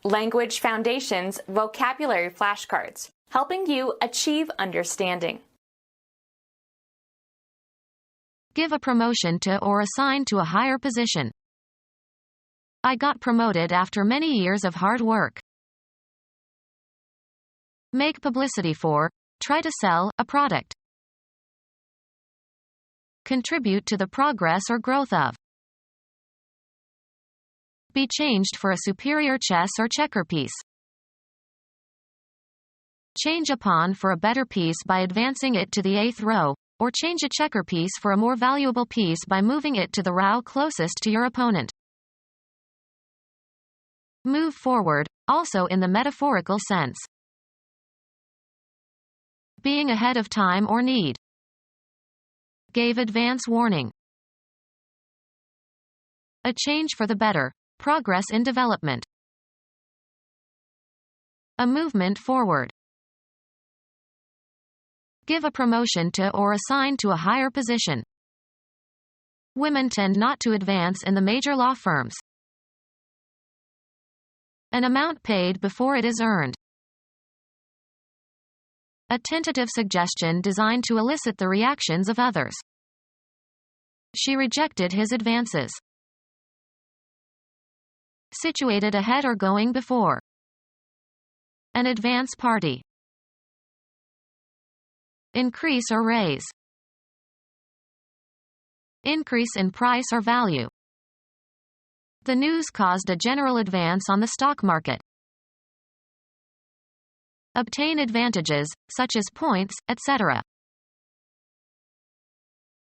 Language Foundations Vocabulary Flashcards, helping you achieve understanding. Give a promotion to or assign to a higher position. I got promoted after many years of hard work. Make publicity for, try to sell, a product. Contribute to the progress or growth of. Be changed for a superior chess or checker piece. Change a pawn for a better piece by advancing it to the 8th row, or change a checker piece for a more valuable piece by moving it to the row closest to your opponent. Move forward, also in the metaphorical sense. Being ahead of time or need. Gave advance warning. A change for the better, progress in development. A movement forward. Give a promotion to or assign to a higher position. Women tend not to advance in the major law firms. An amount paid before it is earned. A tentative suggestion designed to elicit the reactions of others. She rejected his advances. Situated ahead or going before. An advance party. Increase or raise. Increase in price or value. The news caused a general advance on the stock market. Obtain advantages, such as points, etc.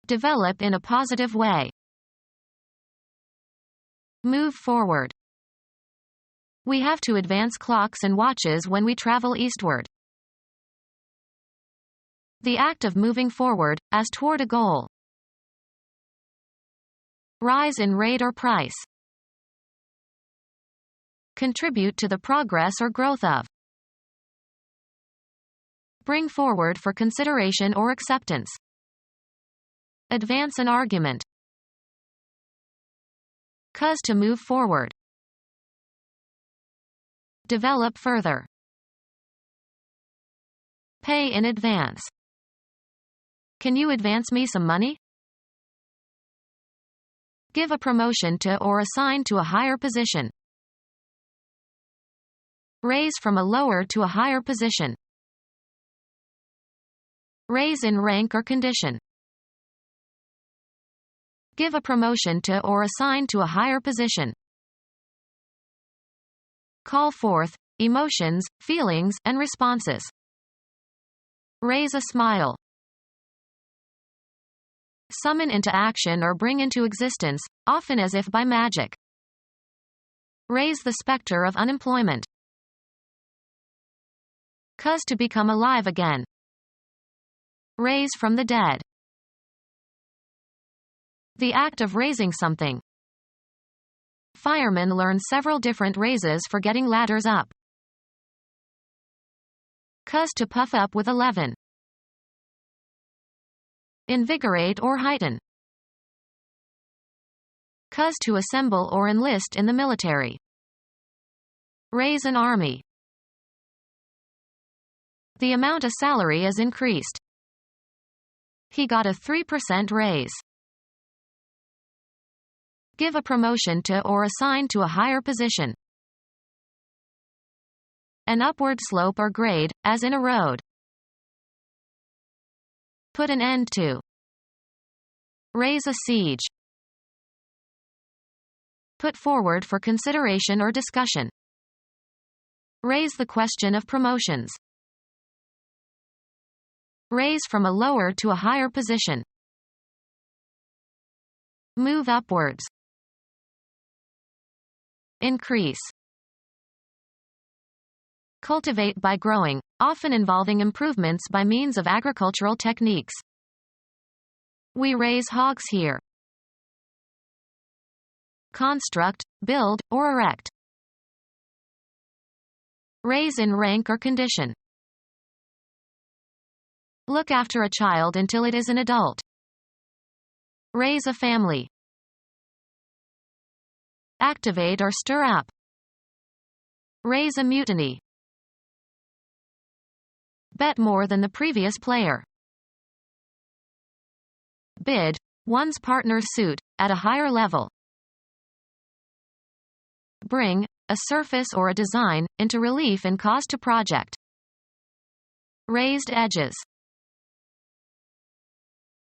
Develop in a positive way. Move forward. We have to advance clocks and watches when we travel eastward. The act of moving forward, as toward a goal. Rise in rate or price. Contribute to the progress or growth of. Bring forward for consideration or acceptance. Advance an argument. Cause to move forward. Develop further. Pay in advance. Can you advance me some money? Give a promotion to or assign to a higher position. Raise from a lower to a higher position. Raise in rank or condition. Give a promotion to or assign to a higher position. Call forth emotions, feelings, and responses. Raise a smile. Summon into action or bring into existence, often as if by magic. Raise the specter of unemployment. Cause to become alive again. Raise from the dead. The act of raising something. Firemen learn several different raises for getting ladders up. Cause to puff up with a leaven. Invigorate or heighten. Cause to assemble or enlist in the military. Raise an army. The amount of salary is increased. He got a 3% raise. Give a promotion to or assign to a higher position. An upward slope or grade, as in a road. Put an end to. Raise a siege. Put forward for consideration or discussion. Raise the question of promotions. Raise from a lower to a higher position. Move upwards. Increase. Cultivate by growing, often involving improvements by means of agricultural techniques. We raise hogs here. Construct, build, or erect. Raise in rank or condition. Look after a child until it is an adult. Raise a family. Activate or stir up. Raise a mutiny. Bet more than the previous player. Bid one's partner's suit at a higher level. Bring a surface or a design into relief and cause to project. Raised edges.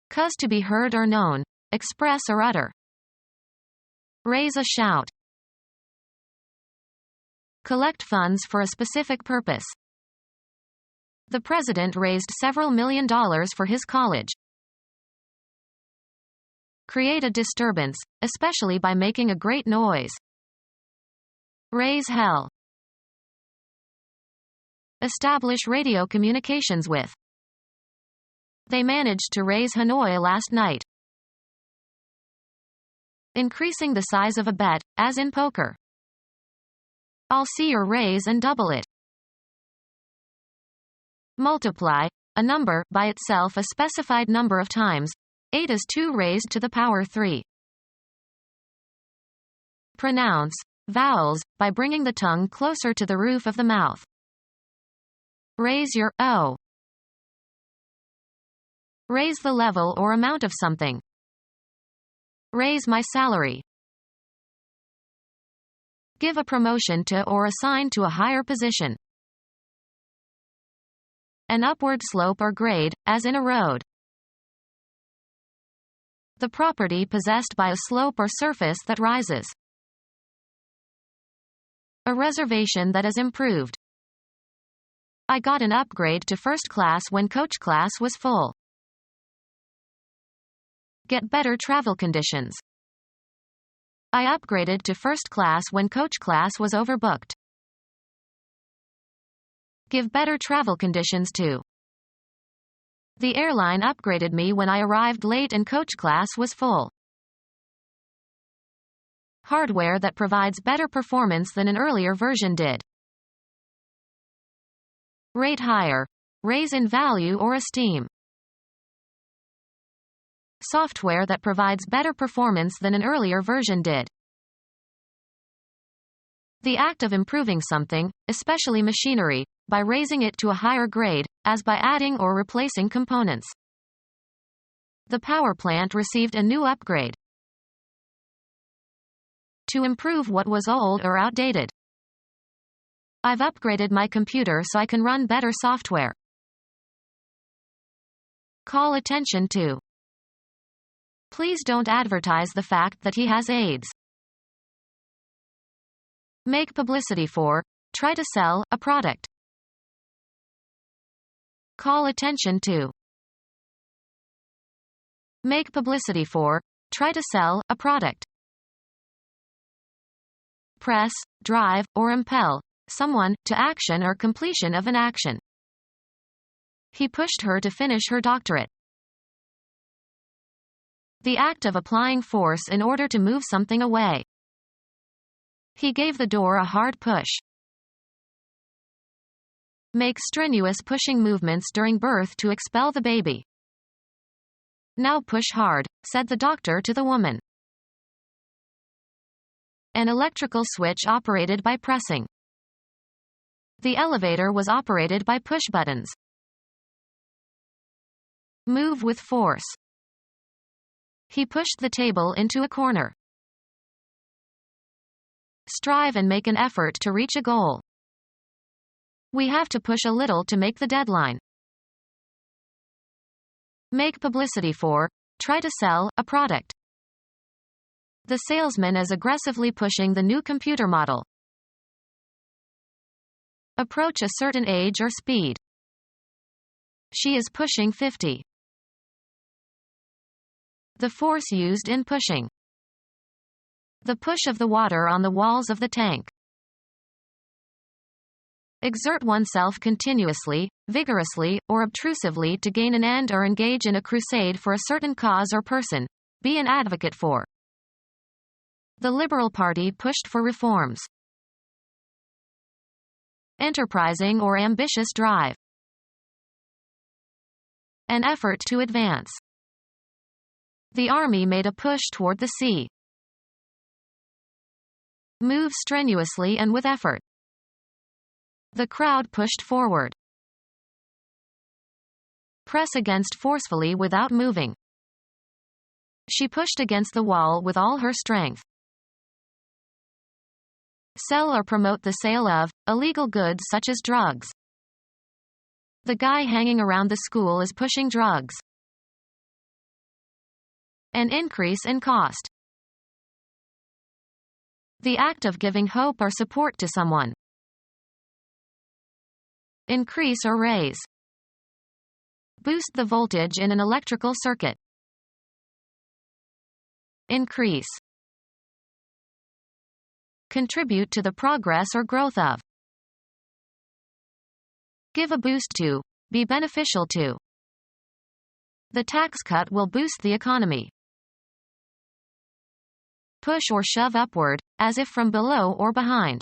Cause to be heard or known, express or utter. Raise a shout. Collect funds for a specific purpose. The president raised several $million for his college. Create a disturbance, especially by making a great noise. Raise hell. Establish radio communications with. They managed to raise Hanoi last night. Increasing the size of a bet, as in poker. I'll see your raise and double it. Multiply a number by itself a specified number of times. 8 is 2 raised to the power 3. Pronounce vowels by bringing the tongue closer to the roof of the mouth. Raise your O. Raise the level or amount of something. Raise my salary. Give a promotion to or assign to a higher position. An upward slope or grade, as in a road. The property possessed by a slope or surface that rises. A reservation that is improved. I got an upgrade to first class when coach class was full. Get better travel conditions. I upgraded to first class when coach class was overbooked. Give better travel conditions to. The airline upgraded me when I arrived late and coach class was full. Hardware that provides better performance than an earlier version did. Rate higher. Raise in value or esteem. Software that provides better performance than an earlier version did. The act of improving something, especially machinery, by raising it to a higher grade, as by adding or replacing components. The power plant received a new upgrade. To improve what was old or outdated. I've upgraded my computer so I can run better software. Call attention to. Please don't advertise the fact that he has AIDS. Make publicity for. Try to sell a product. Call attention to. Make publicity for. Try to sell a product. Press, drive, or impel someone to action or completion of an action. He pushed her to finish her doctorate. The act of applying force in order to move something away. He gave the door a hard push. Make strenuous pushing movements during birth to expel the baby. Now push hard, said the doctor to the woman. An electrical switch operated by pressing. The elevator was operated by push buttons. Move with force. He pushed the table into a corner. Strive and make an effort to reach a goal. We have to push a little to make the deadline. Make publicity for. Try to sell a product. The salesman is aggressively pushing the new computer model. Approach a certain age or speed. She is pushing 50. The force used in pushing. The push of the water on the walls of the tank. Exert oneself continuously, vigorously, or obtrusively to gain an end or engage in a crusade for a certain cause or person. Be an advocate for. The Liberal Party pushed for reforms. Enterprising or ambitious drive. An effort to advance. The army made a push toward the sea. Move strenuously and with effort. The crowd pushed forward. Press against forcefully without moving. She pushed against the wall with all her strength. Sell or promote the sale of illegal goods such as drugs. The guy hanging around the school is pushing drugs. An increase in cost. The act of giving hope or support to someone. Increase or raise. Boost the voltage in an electrical circuit. Increase. Contribute to the progress or growth of. Give a boost to. Be beneficial to. The tax cut will boost the economy. Push or shove upward, as if from below or behind.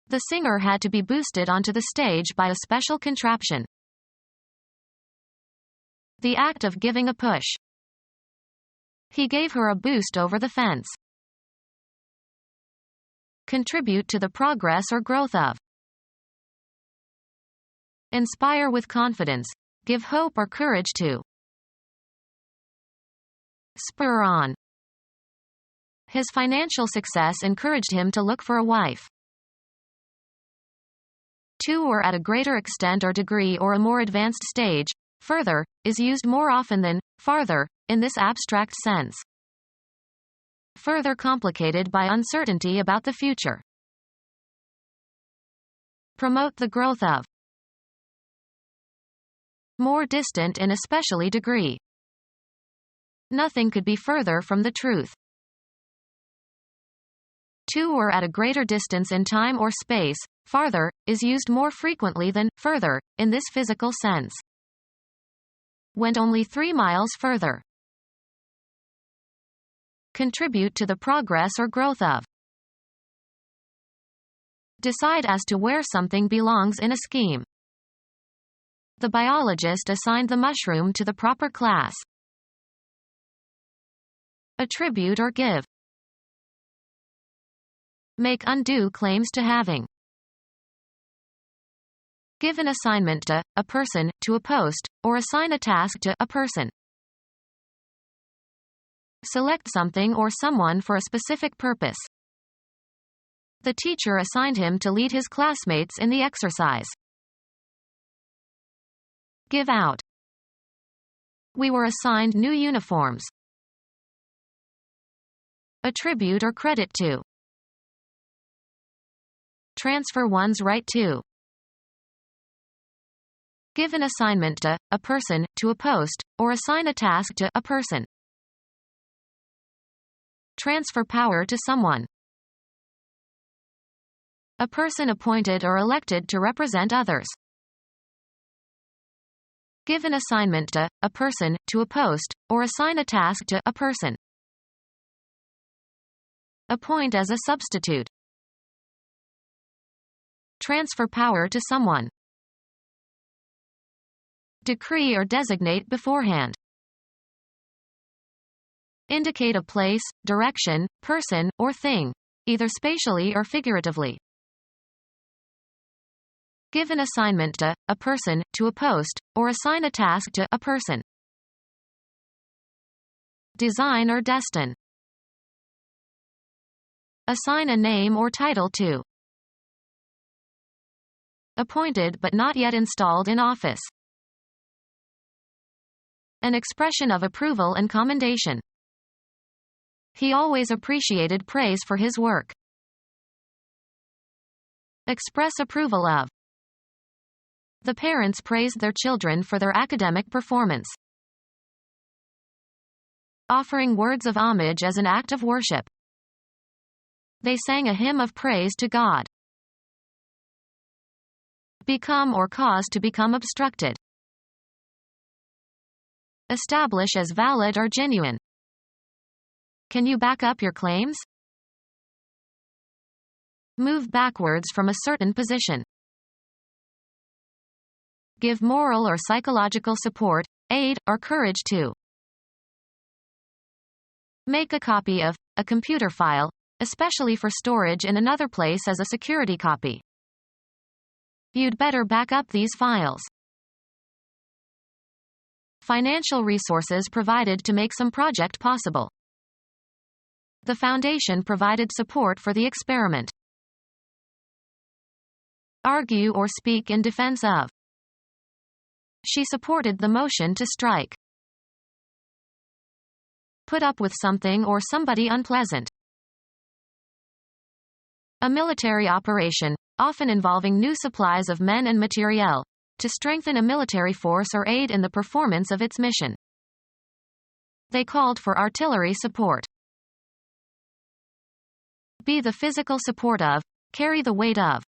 The singer had to be boosted onto the stage by a special contraption. The act of giving a push. He gave her a boost over the fence. Contribute to the progress or growth of. Inspire with confidence. Give hope or courage to. Spur on. His financial success encouraged him to look for a wife. To or at a greater extent or degree or a more advanced stage, further, is used more often than farther, in this abstract sense. Further complicated by uncertainty about the future. Promote the growth of. More distant in especially degree. Nothing could be further from the truth. To or at a greater distance in time or space, farther, is used more frequently than further, in this physical sense. Went only 3 miles further. Contribute to the progress or growth of. Decide as to where something belongs in a scheme. The biologist assigned the mushroom to the proper class. Attribute or give. Make undue claims to having. Give an assignment to a person, to a post, or assign a task to a person. Select something or someone for a specific purpose. The teacher assigned him to lead his classmates in the exercise. Give out. We were assigned new uniforms. Attribute or credit to. Transfer one's right to. Give an assignment to a person, to a post, or assign a task to a person. Transfer power to someone. A person appointed or elected to represent others. Give an assignment to a person, to a post, or assign a task to a person. Appoint as a substitute. Transfer power to someone. Decree or designate beforehand. Indicate a place, direction, person, or thing, either spatially or figuratively. Give an assignment to a person, to a post, or assign a task to a person. Design or destine. Assign a name or title to. Appointed but not yet installed in office. An expression of approval and commendation. He always appreciated praise for his work. Express approval of. The parents praised their children for their academic performance. Offering words of homage as an act of worship. They sang a hymn of praise to God. Become or cause to become obstructed. Establish as valid or genuine. Can you back up your claims? Move backwards from a certain position. Give moral or psychological support, aid, or courage to. Make a copy of a computer file, especially for storage in another place as a security copy. You'd better back up these files. Financial resources provided to make some project possible. The foundation provided support for the experiment. Argue or speak in defense of. She supported the motion to strike. Put up with something or somebody unpleasant. A military operation, often involving new supplies of men and materiel, to strengthen a military force or aid in the performance of its mission. They called for artillery support. Be the physical support of, carry the weight of.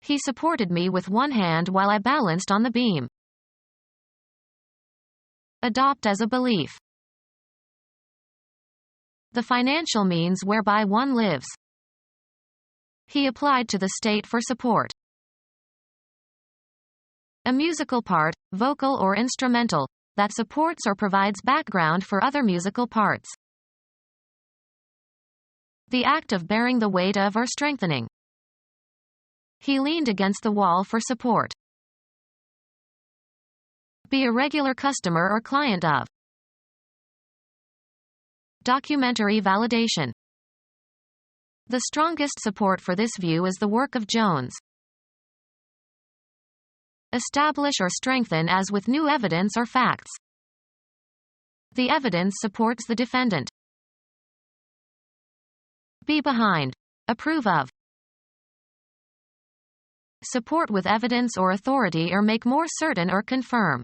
He supported me with one hand while I balanced on the beam. Adopt as a belief. The financial means whereby one lives. He applied to the state for support. A musical part, vocal or instrumental, that supports or provides background for other musical parts. The act of bearing the weight of or strengthening. He leaned against the wall for support. Be a regular customer or client of. Documentary validation. The strongest support for this view is the work of Jones. Establish or strengthen as with new evidence or facts. The evidence supports the defendant. Be behind. Approve of. Support with evidence or authority or make more certain or confirm.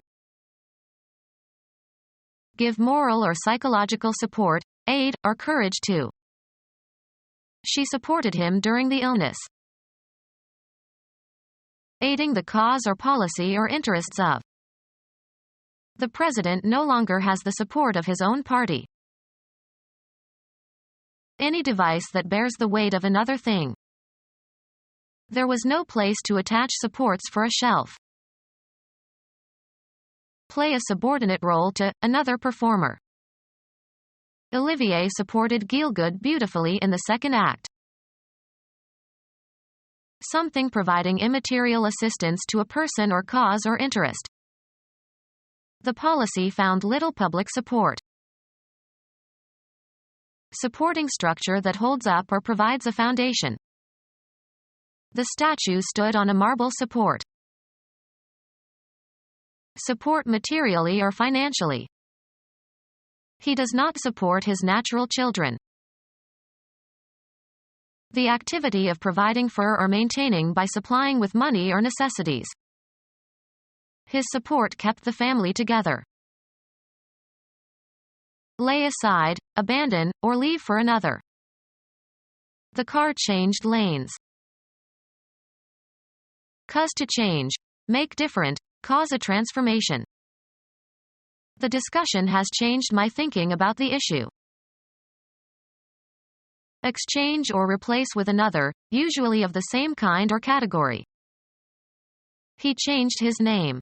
Give moral or psychological support, aid, or courage to. She supported him during the illness. Aiding the cause or policy or interests of. The president no longer has the support of his own party. Any device that bears the weight of another thing. There was no place to attach supports for a shelf. Play a subordinate role to another performer. Olivier supported Gielgud beautifully in the second act. Something providing immaterial assistance to a person or cause or interest. The policy found little public support. Supporting structure that holds up or provides a foundation. The statue stood on a marble support. Support materially or financially. He does not support his natural children. The activity of providing for or maintaining by supplying with money or necessities. His support kept the family together. Lay aside, abandon, or leave for another. The car changed lanes. Cause to change, make different, cause a transformation. The discussion has changed my thinking about the issue. Exchange or replace with another, usually of the same kind or category. He changed his name.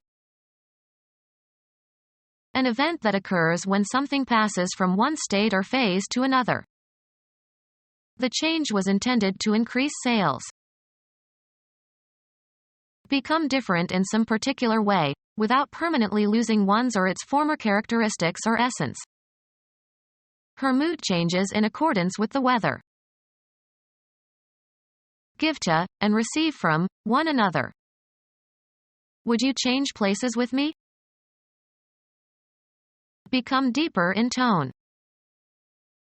An event that occurs when something passes from one state or phase to another. The change was intended to increase sales. Become different in some particular way, without permanently losing one's or its former characteristics or essence. Her mood changes in accordance with the weather. Give to, and receive from, one another. Would you change places with me? Become deeper in tone.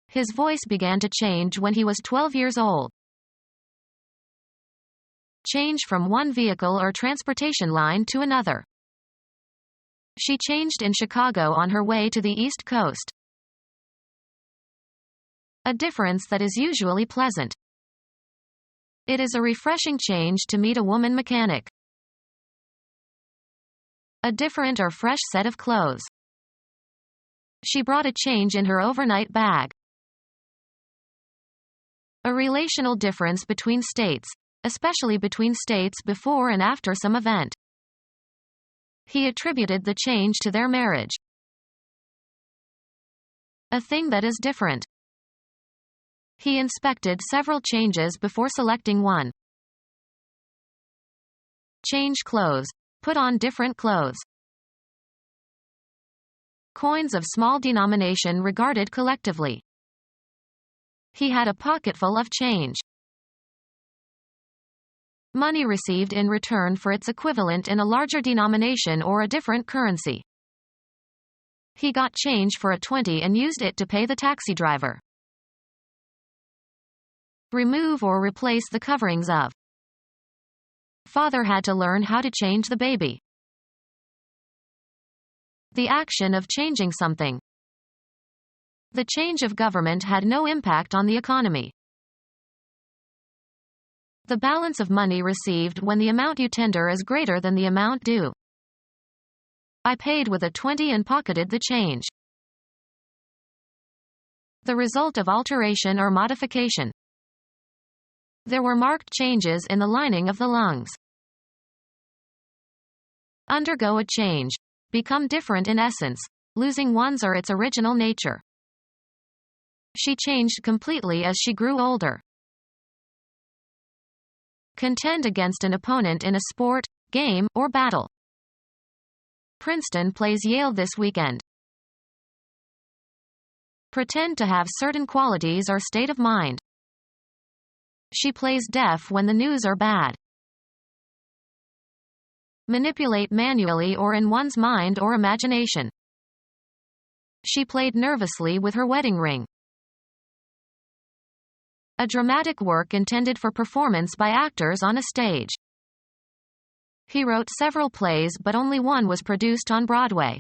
His voice began to change when he was 12 years old. Change from one vehicle or transportation line to another. She changed in Chicago on her way to the East Coast. A difference that is usually pleasant. It is a refreshing change to meet a woman mechanic. A different or fresh set of clothes. She brought a change in her overnight bag. A relational difference between states, especially between states before and after some event. He attributed the change to their marriage. A thing that is different. He inspected several changes before selecting one. change clothes, put on different clothes. Coins of small denomination regarded collectively. He had a pocketful of change. Money received in return for its equivalent in a larger denomination or a different currency. He got change for a 20 and used it to pay the taxi driver. Remove or replace the coverings of. Father had to learn how to change the baby. The action of changing something. The change of government had no impact on the economy. The balance of money received when the amount you tender is greater than the amount due. I paid with a 20 and pocketed the change. The result of alteration or modification. There were marked changes in the lining of the lungs. Undergo a change. Become different in essence, losing one's or its original nature. She changed completely as she grew older. Contend against an opponent in a sport, game, or battle. Princeton plays Yale this weekend. Pretend to have certain qualities or state of mind. She plays deaf when the news are bad. Manipulate manually or in one's mind or imagination. She played nervously with her wedding ring. A dramatic work intended for performance by actors on a stage. He wrote several plays but only one was produced on Broadway.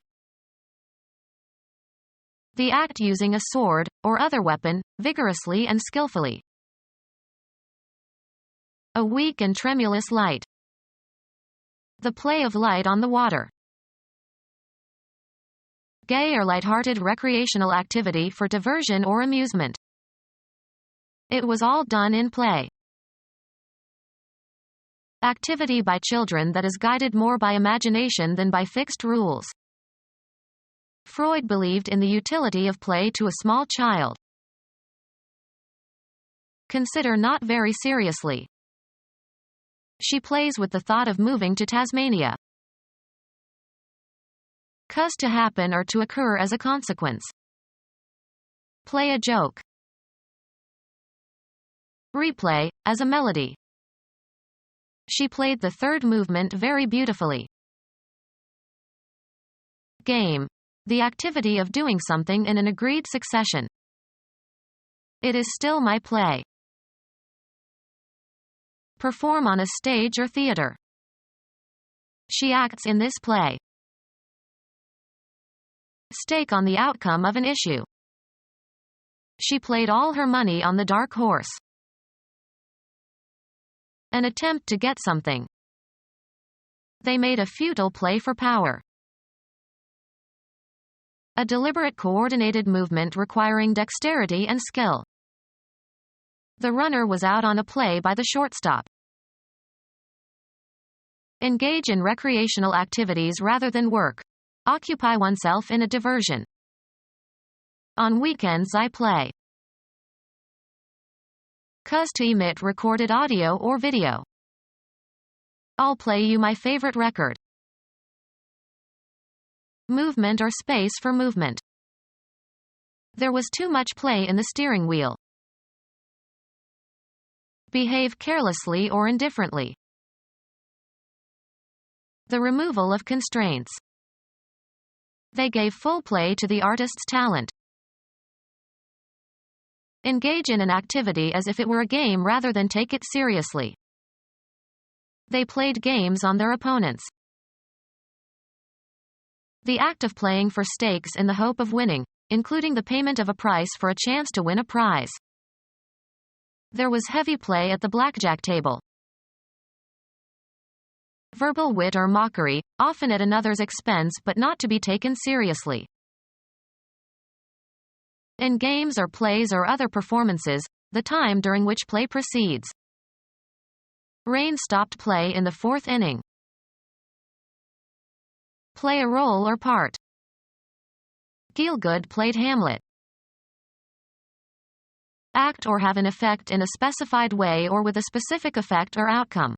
The act using a sword, or other weapon, vigorously and skillfully. A weak and tremulous light. The play of light on the water. Gay or light-hearted recreational activity for diversion or amusement. It was all done in play. Activity by children that is guided more by imagination than by fixed rules. Freud believed in the utility of play to a small child. Consider not very seriously. She plays with the thought of moving to Tasmania. Cause to happen or to occur as a consequence. Play a joke. Replay, as a melody. She played the third movement very beautifully. Game. The activity of doing something in an agreed succession. It is still my play. Perform on a stage or theater. She acts in this play. Stake on the outcome of an issue. She played all her money on the dark horse. An attempt to get something. They made a futile play for power. A deliberate coordinated movement requiring dexterity and skill. The runner was out on a play by the shortstop. Engage in recreational activities rather than work. Occupy oneself in a diversion. On weekends I play. Cause to emit recorded audio or video. I'll play you my favorite record. Movement or space for movement. There was too much play in the steering wheel. Behave carelessly or indifferently. The removal of constraints. They gave full play to the artist's talent. Engage in an activity as if it were a game rather than take it seriously. They played games on their opponents. The act of playing for stakes in the hope of winning, including the payment of a price for a chance to win a prize. There was heavy play at the blackjack table. Verbal wit or mockery, often at another's expense but not to be taken seriously. In games or plays or other performances, the time during which play proceeds. Rain stopped play in the fourth inning. Play a role or part. Gielgud played Hamlet. Act or have an effect in a specified way or with a specific effect or outcome.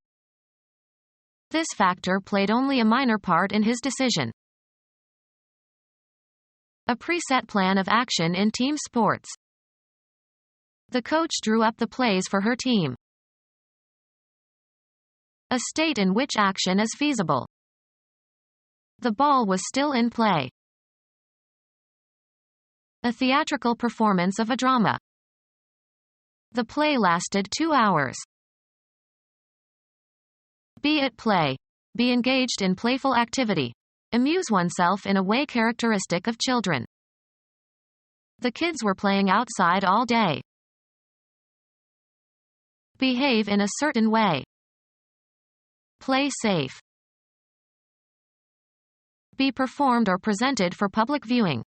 This factor played only a minor part in his decision. A preset plan of action in team sports. The coach drew up the plays for her team. A state in which action is feasible. The ball was still in play. A theatrical performance of a drama. The play lasted 2 hours. Be at play. Be engaged in playful activity. Amuse oneself in a way characteristic of children. The kids were playing outside all day. Behave in a certain way. Play safe. Be performed or presented for public viewing.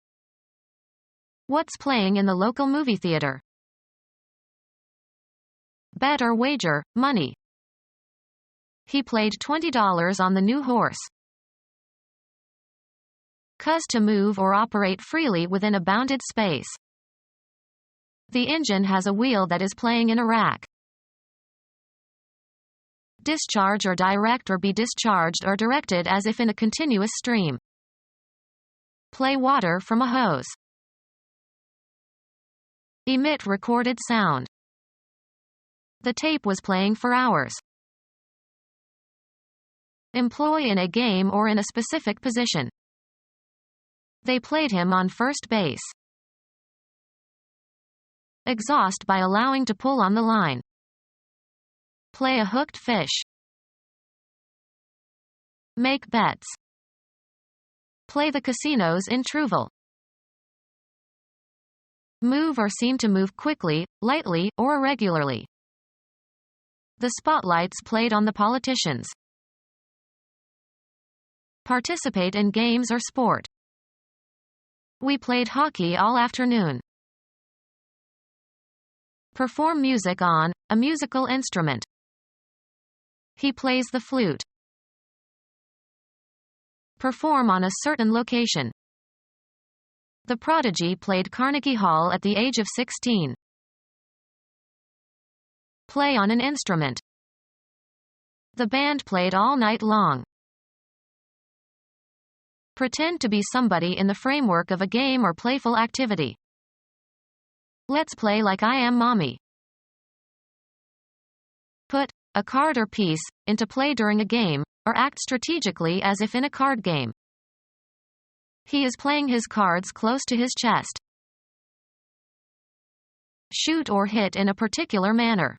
What's playing in the local movie theater? Bet or wager, money. He played $20 on the new horse. Cause to move or operate freely within a bounded space. The engine has a wheel that is playing in a rack. Discharge or direct or be discharged or directed as if in a continuous stream. Play water from a hose. Emit recorded sound. The tape was playing for hours. Employ in a game or in a specific position. They played him on first base. Exhaust by allowing to pull on the line. Play a hooked fish. Make bets. Play the casinos in Trouville. Move or seem to move quickly, lightly, or irregularly. The spotlights played on the politicians. Participate in games or sport. We played hockey all afternoon. Perform music on a musical instrument. He plays the flute. Perform on a certain location. The prodigy played Carnegie Hall at the age of 16. Play on an instrument. The band played all night long. Pretend to be somebody in the framework of a game or playful activity. Let's play like I am mommy. Put a card or piece into play during a game, or act strategically as if in a card game. He is playing his cards close to his chest. Shoot or hit in a particular manner.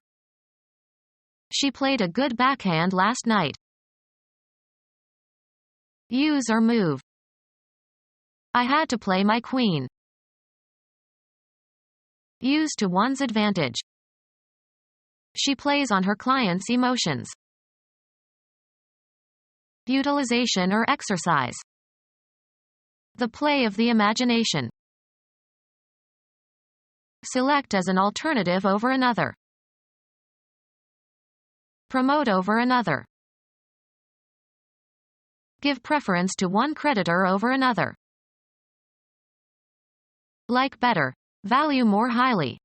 She played a good backhand last night. Use or move. I had to play my queen. Use to one's advantage. She plays on her client's emotions. Utilization or exercise. The play of the imagination. Select as an alternative over another. Promote over another. Give preference to one creditor over another. Like better. Value more highly.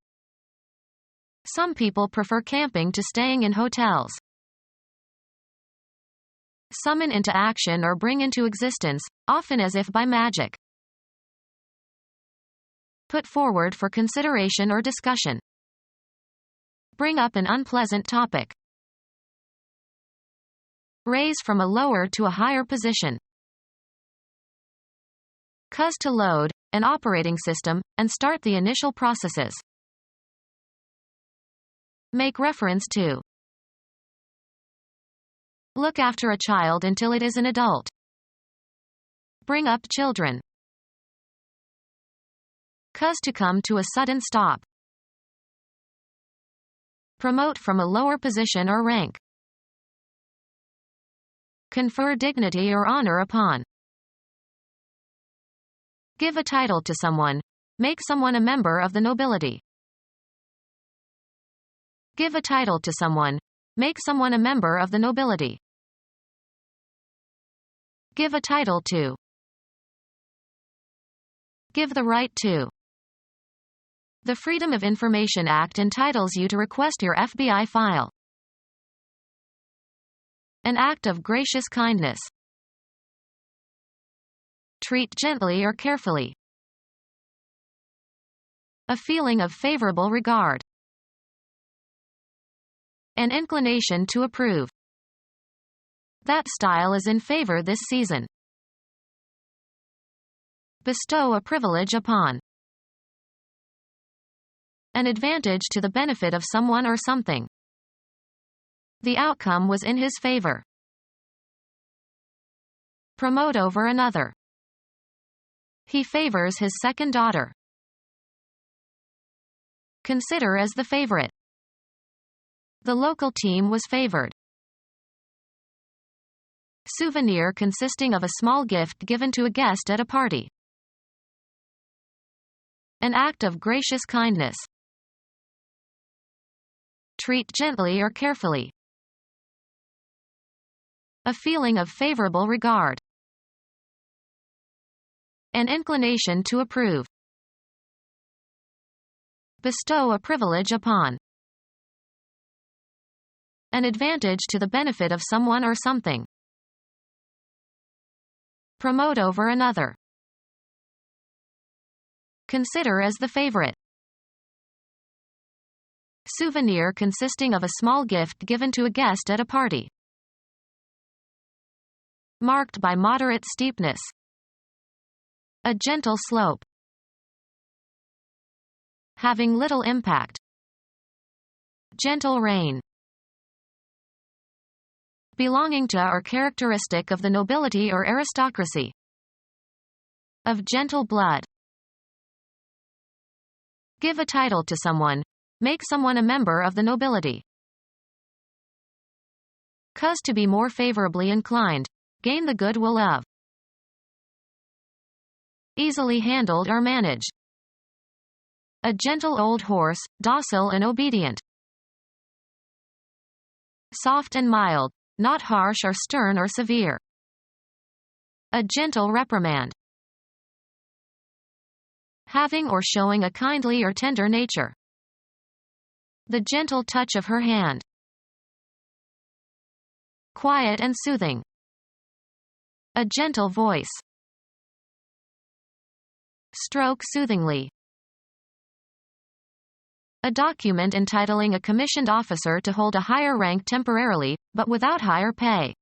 Some people prefer camping to staying in hotels. Summon into action or bring into existence, often as if by magic. Put forward for consideration or discussion. Bring up an unpleasant topic. Raise from a lower to a higher position. Cause to load an operating system, and start the initial processes. Make reference to. Look after a child until it is an adult. Bring up children. Cause to come to a sudden stop. Promote from a lower position or rank. Confer dignity or honor upon. Give a title to someone. Make someone a member of the nobility. Give a title to someone. Make someone a member of the nobility. Give a title to. Give the right to. The Freedom of Information Act entitles you to request your FBI file. An act of gracious kindness. Treat gently or carefully. A feeling of favorable regard. An inclination to approve. That style is in favor this season. Bestow a privilege upon. An advantage to the benefit of someone or something. The outcome was in his favor. Promote over another. He favors his second daughter. Consider as the favorite. The local team was favored. Souvenir consisting of a small gift given to a guest at a party. An act of gracious kindness. Treat gently or carefully. A feeling of favorable regard. An inclination to approve. Bestow a privilege upon. An advantage to the benefit of someone or something. Promote over another. Consider as the favorite. Souvenir consisting of a small gift given to a guest at a party. Marked by moderate steepness. A gentle slope. Having little impact. Gentle rain. Belonging to or characteristic of the nobility or aristocracy. Of gentle blood. Give a title to someone. Make someone a member of the nobility. Cause to be more favorably inclined. Gain the goodwill of. Easily handled or managed. A gentle old horse, docile and obedient. Soft and mild, not harsh or stern or severe. A gentle reprimand. Having or showing a kindly or tender nature. The gentle touch of her hand. Quiet and soothing. A gentle voice. Stroke soothingly. A document entitling a commissioned officer to hold a higher rank temporarily, but without higher pay.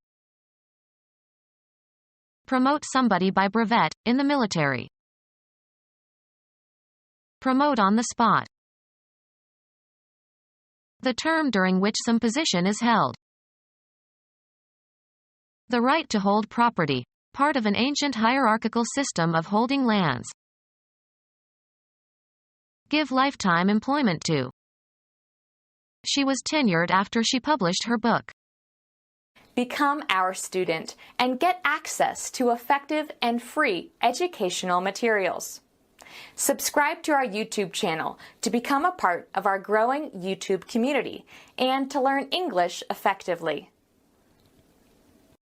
Promote somebody by brevet, in the military. Promote on the spot. The term during which some position is held. The right to hold property, part of an ancient hierarchical system of holding lands. Give lifetime employment to. She was tenured after she published her book. Become our student and get access to effective and free educational materials. Subscribe to our YouTube channel to become a part of our growing YouTube community and to learn English effectively.